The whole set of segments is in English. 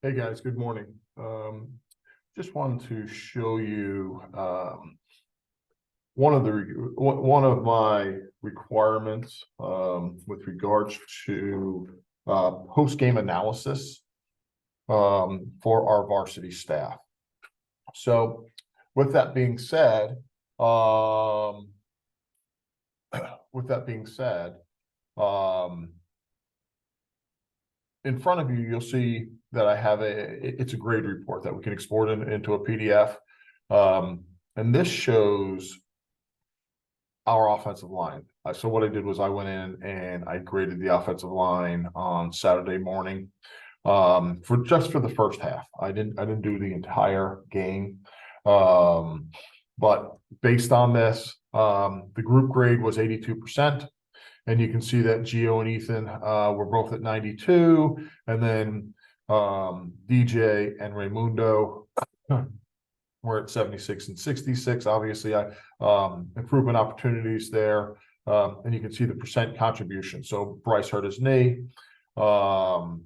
Hey guys, good morning. Just wanted to show you one of my requirements with regards to post-game analysis for our varsity staff. So with that being said, um, with that being said, um, in front of you, you'll see that I have it's a grade report that we can export into a PDF. And this shows our offensive line. So what I did was I went in and I graded the offensive line on Saturday morning for the first half. I didn't do the entire game. But based on this, the group grade was 82%. And you can see that Gio and Ethan were both at 92, and then DJ and Raymundo were at 76 and 66. Obviously, improvement opportunities there, and you can see the percent contribution. So Bryce hurt his knee. Raymundo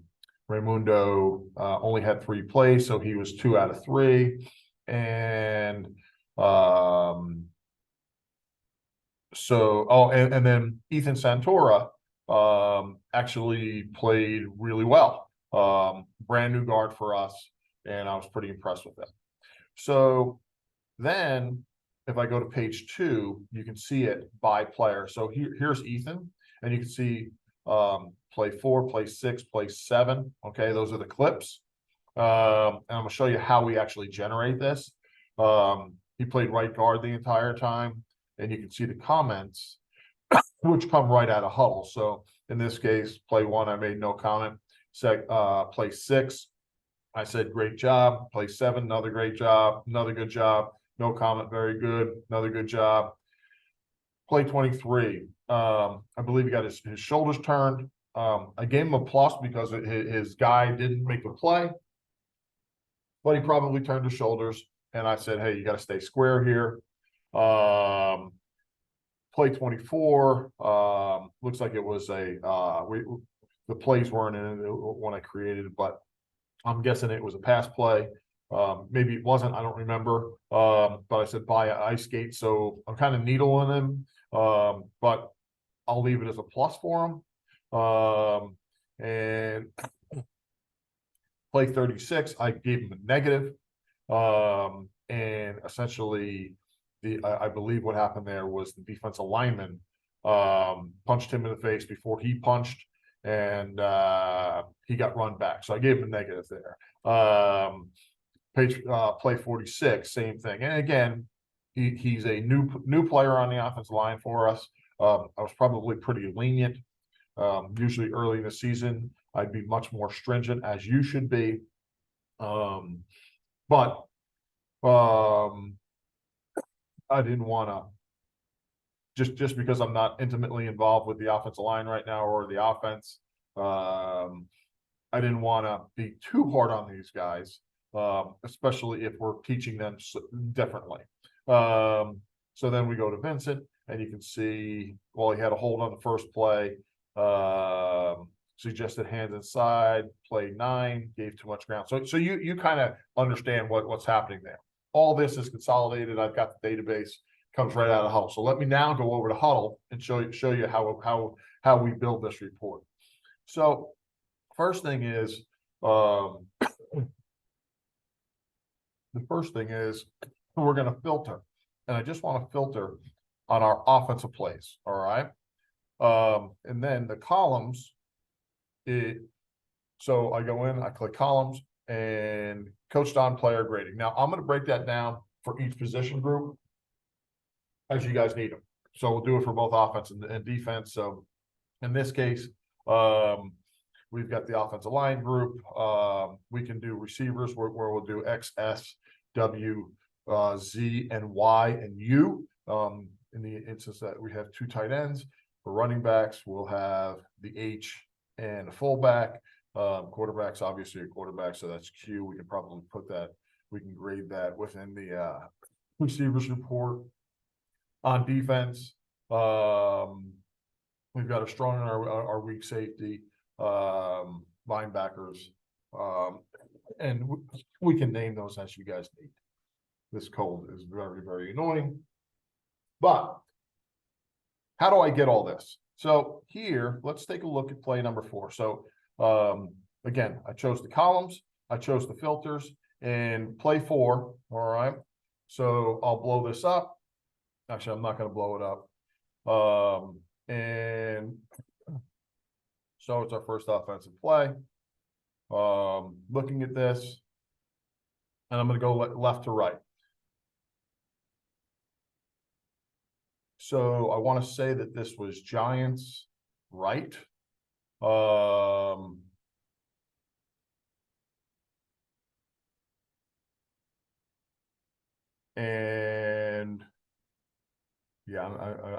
only had 3 plays, so he was 2 out of 3, and and then Ethan Santora actually played really well. Brand new guard for us, and I was pretty impressed with that. So then if I go to page 2, you can see it by player. So here's Ethan, and you can see play 4, play 6, play 7. Okay, those are the clips. And I'm gonna show you how we actually generate this. He played right guard the entire time. And you can see the comments, which come right out of Huddle. So in this case, play 1, I made no comment. Play 6, I said, great job. Play 7, another great job, another good job. No comment, very good, another good job. Play 23, I believe he got his shoulders turned. I gave him a plus because his guy didn't make the play, but he probably turned his shoulders. And I said, hey, you got to stay square here. Play 24, looks like it was the plays weren't in it when I created it, but I'm guessing it was a pass play. Maybe it wasn't, I don't remember. But I said buy an ice skate, so I'm kind of needling him, but I'll leave it as a plus for him. And play 36, I gave him a negative. And essentially, I believe what happened there was the defensive lineman punched him in the face before he punched, and he got run back. So I gave him a negative there. Play 46, same thing. And again, he's a new player on the offensive line for us. I was probably pretty lenient. Usually early in the season, I'd be much more stringent, as you should be. But I didn't want to just because I'm not intimately involved with the offensive line right now or the offense. I didn't want to be too hard on these guys, especially if we're teaching them differently. So then we go to Vincent, and you can see, well, he had a hold on the first play. Suggested hands inside, play 9, gave too much ground. So you kind of understand what's happening there. All this is consolidated. I've got the database, comes right out of Huddle. So let me now go over to Huddle and show you how we build this report. So first thing is, the first thing is we're going to filter, and I just want to filter on our offensive plays. All right. And then the columns, so I go in, I click columns, and Coach Don player grading. Now I'm going to break that down for each position group as you guys need them. So we'll do it for both offense and defense. So in this case, we've got the offensive line group. We can do receivers where we'll do X, S, W, Z, and Y, and U. In the instance that we have 2 tight ends. For running backs, we'll have the H and a fullback. Quarterbacks, obviously a quarterback, so that's Q. We can probably put that, we can grade that within the receivers report. On defense, we've got a strong in our weak safety, linebackers, And we can name those as you guys need. This code is very, very annoying. But how do I get all this? So here, let's take a look at play number 4. So again, I chose the columns, I chose the filters, and play 4. All right. So I'll blow this up. Actually, I'm not going to blow it up. And so it's our first offensive play. Looking at this, and I'm going to go left to right. So I want to say that this was Giants right. And yeah,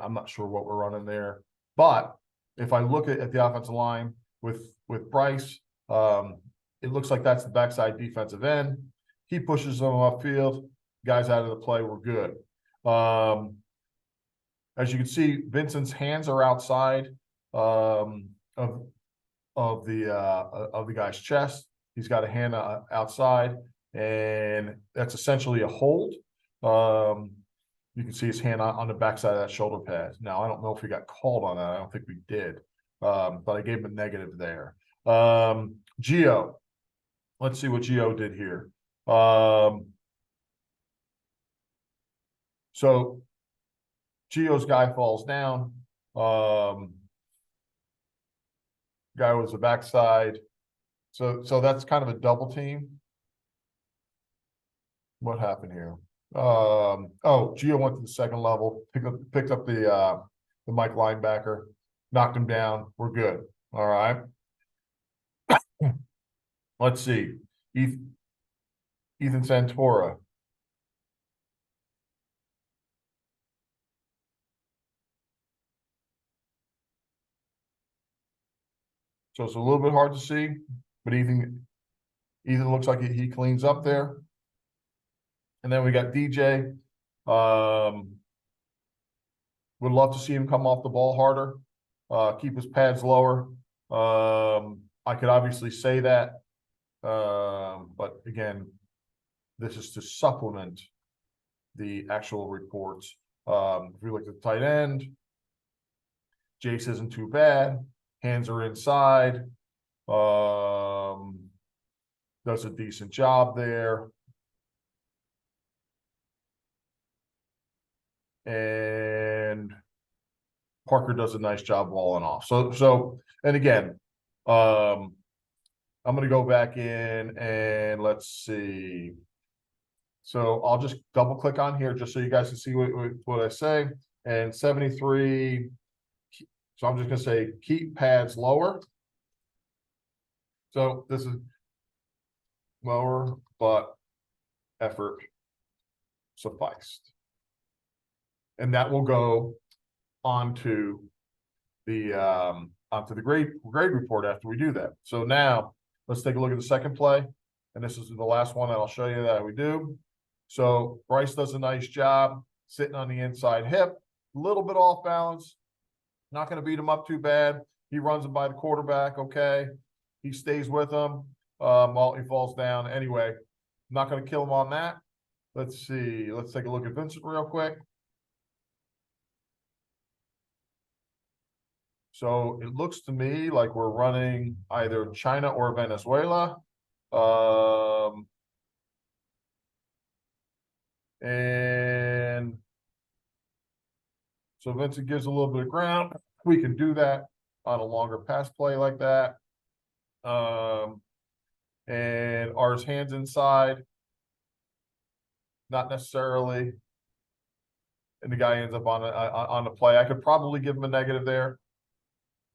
I'm not sure what we're running there, but if I look at the offensive line with Bryce, it looks like that's the backside defensive end. He pushes them upfield. Guys out of the play. We're good. As you can see, Vincent's hands are outside of the guy's chest. He's got a hand outside, and that's essentially a hold. You can see his hand on the backside of that shoulder pad. Now, I don't know if he got called on that. I don't think we did, but I gave him a negative there. Gio, let's see what Gio did here. So Gio's guy falls down. Guy was the backside. So that's kind of a double team. What happened here? Oh, Gio went to the second level, picked up the Mike linebacker, knocked him down. We're good. All right. Let's see. Ethan Santora. So it's a little bit hard to see, but Ethan looks like he cleans up there. And then we got DJ. Would love to see him come off the ball harder, keep his pads lower. I could obviously say that, but again, this is to supplement the actual reports. If we look at the tight end, Jace isn't too bad. Hands are inside. Does a decent job there. And Parker does a nice job walling off. So, and again, I'm going to go back in and let's see. So I'll just double click on here just so you guys can see what I say. And 73. So I'm just going to say keep pads lower. So this is lower, but effort sufficed. And that will go onto the grade report after we do that. So now let's take a look at the second play. And this is the last one that I'll show you that we do. So Bryce does a nice job sitting on the inside hip, a little bit off balance. Not going to beat him up too bad. He runs him by the quarterback. Okay. He stays with him while he falls down. Anyway, not going to kill him on that. Let's see. Let's take a look at Vincent real quick. So it looks to me like we're running either China or Venezuela. And so Vincent gives a little bit of ground. We can do that on a longer pass play like that. And ours hands inside. Not necessarily. And the guy ends up on the play. I could probably give him a negative there.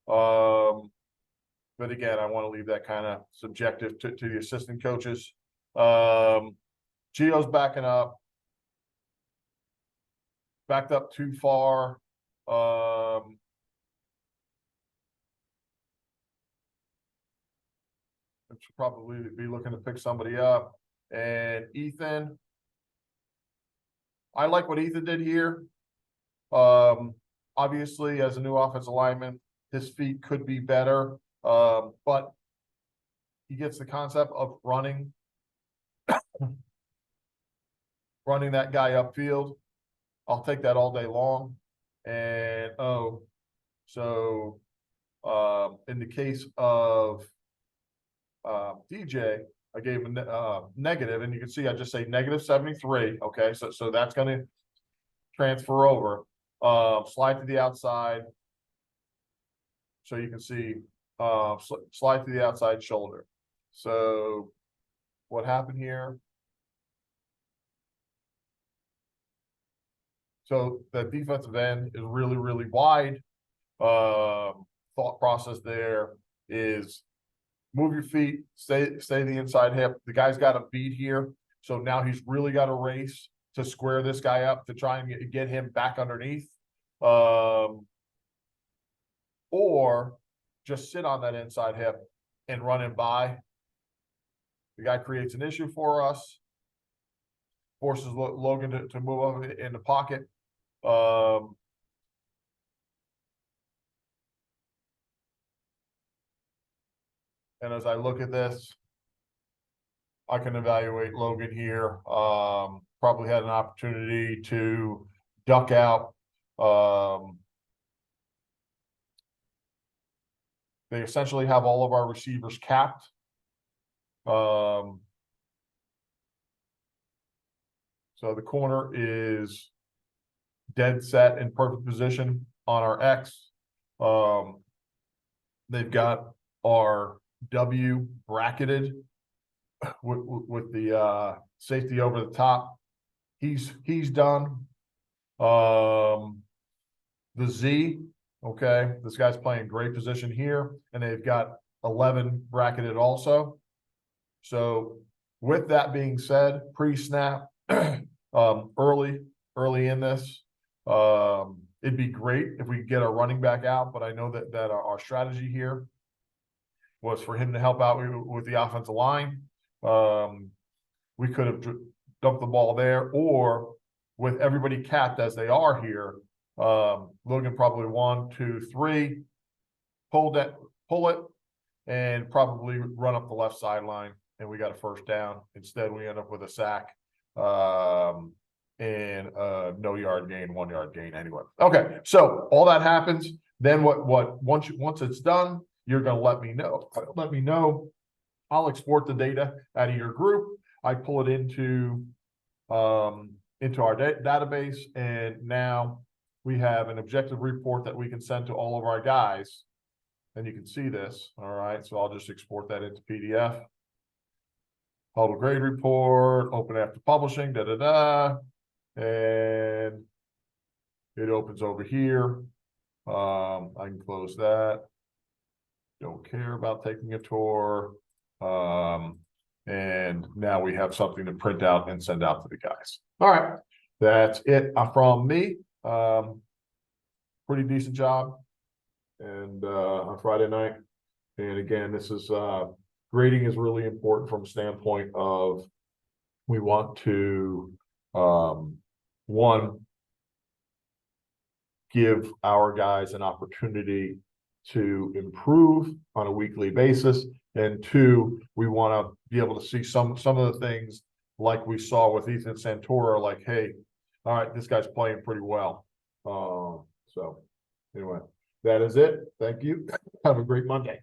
But again, I want to leave that kind of subjective to the assistant coaches. Gio's backing up. Backed up too far. I should probably be looking to pick somebody up. And Ethan, I like what Ethan did here. Obviously, as a new offensive lineman, his feet could be better. But he gets the concept of running that guy upfield, I'll take that all day long. And so in the case of DJ, I gave him a negative, and you can see I just say -73. Okay, so that's going to transfer over. Slide to the outside, so you can see slide to the outside shoulder. So what happened here? So the defensive end is really, really wide. Thought process there is move your feet, stay the inside hip. The guy's got a beat here, so now he's really got to race to square this guy up to try and get him back underneath, or just sit on that inside hip and run him by. The guy creates an issue for us, forces Logan to move up in the pocket. And as I look at this, I can evaluate Logan here. Probably had an opportunity to duck out. They essentially have all of our receivers capped. So the corner is dead set in perfect position on our X. They've got our W bracketed with the safety over the top. He's done. The Z, okay, this guy's playing great position here, and they've got 11 bracketed also. So with that being said, pre-snap, early in this, it'd be great if we could get our running back out, but I know that our strategy here was for him to help out with the offensive line. We could have dumped the ball there, or with everybody capped as they are here, Logan probably 1, 2, 3, pull it, and probably run up the left sideline, and we got a first down. Instead, we end up with a sack and no yard gain, 1 yard gain anyway. Okay, so all that happens. Then once it's done, you're going to let me know. I'll export the data out of your group. I pull it into our database, and now we have an objective report that we can send to all of our guys. And you can see this. All right, so I'll just export that into PDF. Total grade report, open after publishing, and it opens over here. I can close that. Don't care about taking a tour. And now we have something to print out and send out to the guys. All right, that's it from me. Pretty decent job, and on Friday night. And again, this is grading is really important from a standpoint of we want to one, give our guys an opportunity to improve on a weekly basis, and 2, we want to be able to see some of the things like we saw with Ethan Santora, like, hey, all right, this guy's playing pretty well. So anyway, that is it. Thank you. Have a great Monday.